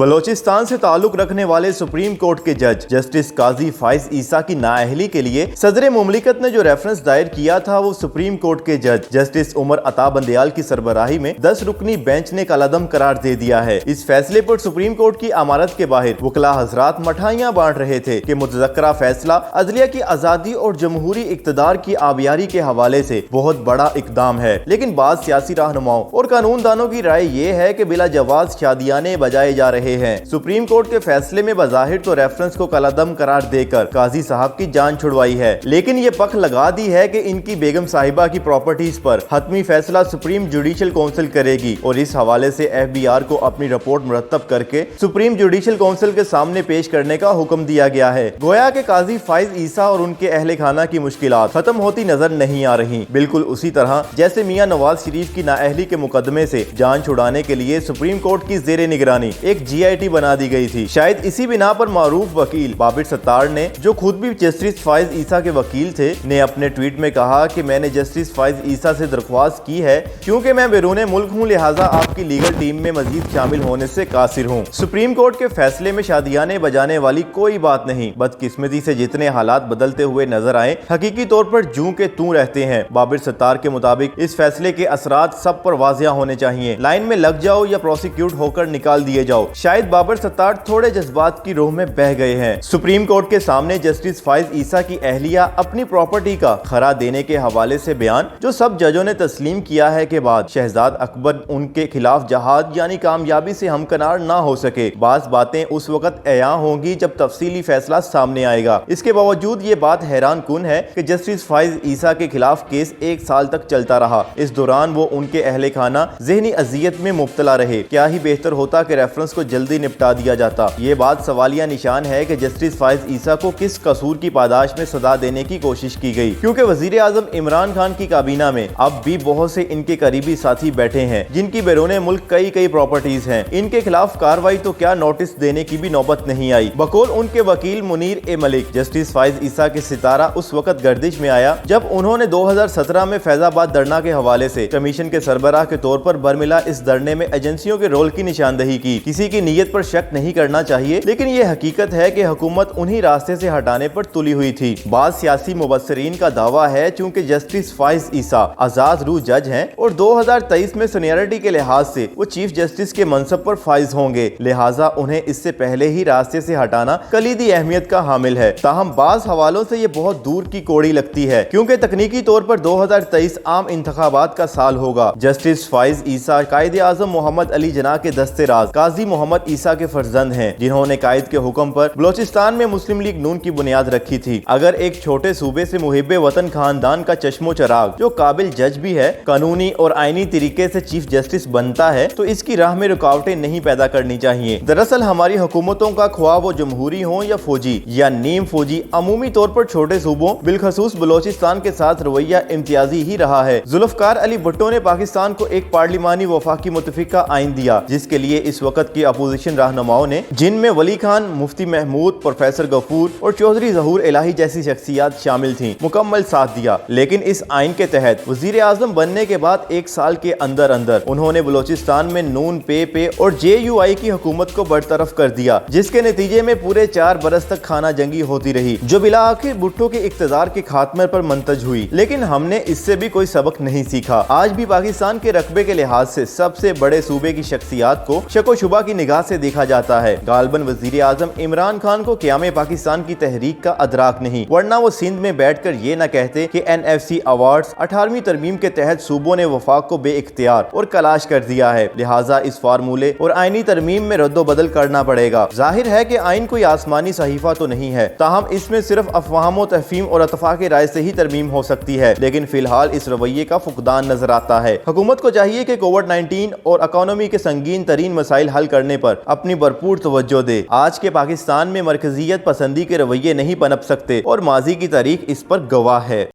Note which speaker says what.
Speaker 1: बलोचिस्तान से ताल्लुक रखने वाले सुप्रीम कोर्ट के जज जस्टिस काजी फाइज ईसा की नाअहली के लिए सदर मुमलिकत ने जो रेफरेंस दायर किया था वो सुप्रीम कोर्ट के जज जस्टिस उमर अता बंदयाल की सरबराही में 10 रुकनी बेंच ने कलादम करार दे दिया है। इस फैसले पर सुप्रीम कोर्ट की अमारत के बाहर वकला हजरात मिठाइयां बांट रहे थे कि मुतज़क्करा फैसला अदलिया की आजादी और जमहूरी इक़्तिदार की आबियारी के हवाले से बहुत बड़ा इकदाम है, लेकिन बाद सियासी रहनुमाओं और कानूनदानों की राय ये है कि बिला जवाज शादियाने बजाए जा रहे हैं। सुप्रीम कोर्ट के फैसले में बज़ाहिर तो रेफरेंस को कलादम करार देकर काजी साहब की जान छुड़वाई है, लेकिन ये पख लगा दी है कि इनकी बेगम साहिबा की प्रॉपर्टीज पर हतमी फैसला सुप्रीम जुडिशल काउंसिल करेगी और इस हवाले से FBR को अपनी रिपोर्ट मुरतब करके सुप्रीम जुडिशल काउंसिल के सामने पेश करने का हुक्म दिया गया है। गोया के काजी फाइज ईसा और उनके अहले खाना की मुश्किलात खत्म होती नजर नहीं आ रही, बिल्कुल उसी तरह जैसे मियां नवाज शरीफ की नाअहली के मुकदमे से जान छुड़ाने के लिए सुप्रीम कोर्ट की जेर निगरानी एक GIT बना दी गई थी। शायद इसी बिना पर मारूफ वकील बाबिर सत्तार ने, जो खुद भी जस्टिस फाइज ईसा के वकील थे, ने अपने ट्वीट में कहा कि मैंने जस्टिस फाइज ईसा से दरख्वास्त की है क्योंकि मैं बैरून मुल्क हूँ, लिहाजा आपकी लीगल टीम में मजीद शामिल होने से कासिर हूँ। सुप्रीम कोर्ट के फैसले में शादियाने बजाने वाली कोई बात नहीं, बदकिस्मती से जितने हालात बदलते हुए नजर आए हकीकी तौर पर जूं के तूं रहते हैं। बाबिर सत्तार के मुताबिक इस फैसले के असरात सब पर वाज़िया होने चाहिए, लाइन में लग जाओ या प्रोसिक्यूट होकर निकाल दिए जाओ। शायद बाबिर सत्तार थोड़े जज्बात की रोह में बह गए हैं। सुप्रीम कोर्ट के सामने जस्टिस फाइज ईसा की अहलिया अपनी प्रॉपर्टी का खरा देने के हवाले से बयान जो सब जजों ने तस्लीम किया है के बाद शहजाद अकबर उनके खिलाफ जहाद यानी कामयाबी से हमकनार ना हो सके। बात बातें उस वक्त अयां होंगी जब तफसीली फैसला सामने आएगा। इसके बावजूद ये बात हैरान कुन है कि जस्टिस फाइज ईसा के खिलाफ केस 1 साल तक चलता रहा। इस दौरान वो उनके अहले खाना ज़हनी अजियत में मुब्तला रहे। क्या ही बेहतर होता कि रेफरेंस को जल्दी निपटा दिया जाता। ये बात सवालिया निशान है कि जस्टिस फाइज ईसा को किस कसूर की पादाश में सजा देने की कोशिश की गई, क्योंकि वजीर आजम इमरान खान की काबीना में अब भी बहुत से इनके करीबी साथी बैठे हैं जिनकी बैरून मुल्क कई प्रॉपर्टीज हैं। इनके खिलाफ कार्रवाई तो क्या नोटिस देने की भी नौबत नहीं आई। बकौल उनके वकील मुनीर ए मलिक, जस्टिस फाइज ईसा के सितारा उस वक्त गर्दिश में आया जब उन्होंने 2017 में फैजाबाद धरना के हवाले से कमीशन के सरबराह के तौर पर बरमिला इस धरने में एजेंसियों के रोल की निशानदही की। किसी की नीयत पर शक नहीं करना चाहिए, लेकिन ये हकीकत है कि हुकूमत उन्हीं रास्ते से हटाने पर तुली हुई थी। बाद सियासी मुबस्सरीन का दावा है चूंकि जस्टिस फाइज ईसा आजाद रूह जज हैं और 2023 में सीनियरिटी के लिहाज से वो चीफ जस्टिस के मनसब पर फाइज होंगे, लिहाजा उन्हें इससे पहले ही रास्ते से हटाना कलीदी अहमियत का हामिल है। ताहम बाज हवालों से ये बहुत दूर की कोड़ी लगती है क्योंकि तकनीकी तौर पर 2023 आम इंतखाबात का साल होगा। जस्टिस फाइज ईसा कायदे आजम मोहम्मद अली जना के दस्ते राज काजी मोहम्मद ईसा के फर्जंद हैं, जिन्होंने कायद के हुक्म पर बलोचिस्तान में मुस्लिम लीग नून की बुनियाद रखी थी। अगर एक छोटे सूबे से मुहिब्बे वतन खानदान का चश्मो चराग जो काबिल जज भी है कानूनी और आईनी तरीके से चीफ जस्टिस बनता है तो इसकी राह में रुकावटें नहीं पैदा करनी चाहिए। दरअसल हमारी हुकूमतों का ख्वाह वो जमहूरी हो या फौजी या नीम फौजी, अमूमी तौर पर छोटे सूबों बिलखसूस बलोचिस्तान के साथ रवैया इम्तियाजी ही रहा है। जुल्फकार अली भुट्टो ने पाकिस्तान को एक पार्लिमानी वफाकी मुतफिका आइन दिया जिसके लिए इस वक्त की अपोजिशन रहनुमाओं ने, जिनमें वली खान, मुफ्ती महमूद, प्रोफेसर गफूर और चौधरी जहूर इलाही जैसी शख्सियात शामिल थी, मुकम्मल साथ दिया। लेकिन इस आइन के तहत वजीर आजम बनने के बाद 1 साल के अंदर अंदर उन्होंने बलोचिस्तान में नून पे और JUI की हुकूमत को बरतरफ कर दिया, जिसके नतीजे में पूरे 4 बरस तक खाना जंगी होती रही जो बिला आखिर भुट्टो के इख्तिदार के खात्मे पर मंतज हुई। लेकिन हमने इससे भी कोई सबक नहीं सीखा। आज भी पाकिस्तान के रकबे के लिहाज से सबसे बड़े सूबे की शख्सियात को शको शुबा की निगाह से देखा जाता है। गालबन वजीर आजम इमरान खान को क़याम पाकिस्तान की तहरीक का अदराक नहीं, वरना वो सिंध में बैठ कर ये न कहते कि NFC अवार्ड्स 18वीं तरमीम के तहत सूबों ने वफाक को बेइख्तियार और कलाश कर दिया है। लिहाजा इस फार्मूले और आईनी तरमीम में रद्दो बदल करना पड़ेगा। जाहिर है कि आइन कोई आसमानी सहीफा तो नहीं है, ताहम इसमें सिर्फ अफवाहों, तफहीम और इत्तफाक़ राय से ही तरमीम हो सकती है। लेकिन फिलहाल इस रवैये का फुकदान नजर आता है। हुकूमत को चाहिए कि कोविड-19 और इकोनॉमी के संगीन तरीन मसाइल हल करने पर अपनी भरपूर तवज्जो दे। आज के पाकिस्तान में मरकजियत पसंदी के रवैये नहीं पनप सकते और माजी की तारीख इस पर गवाह है।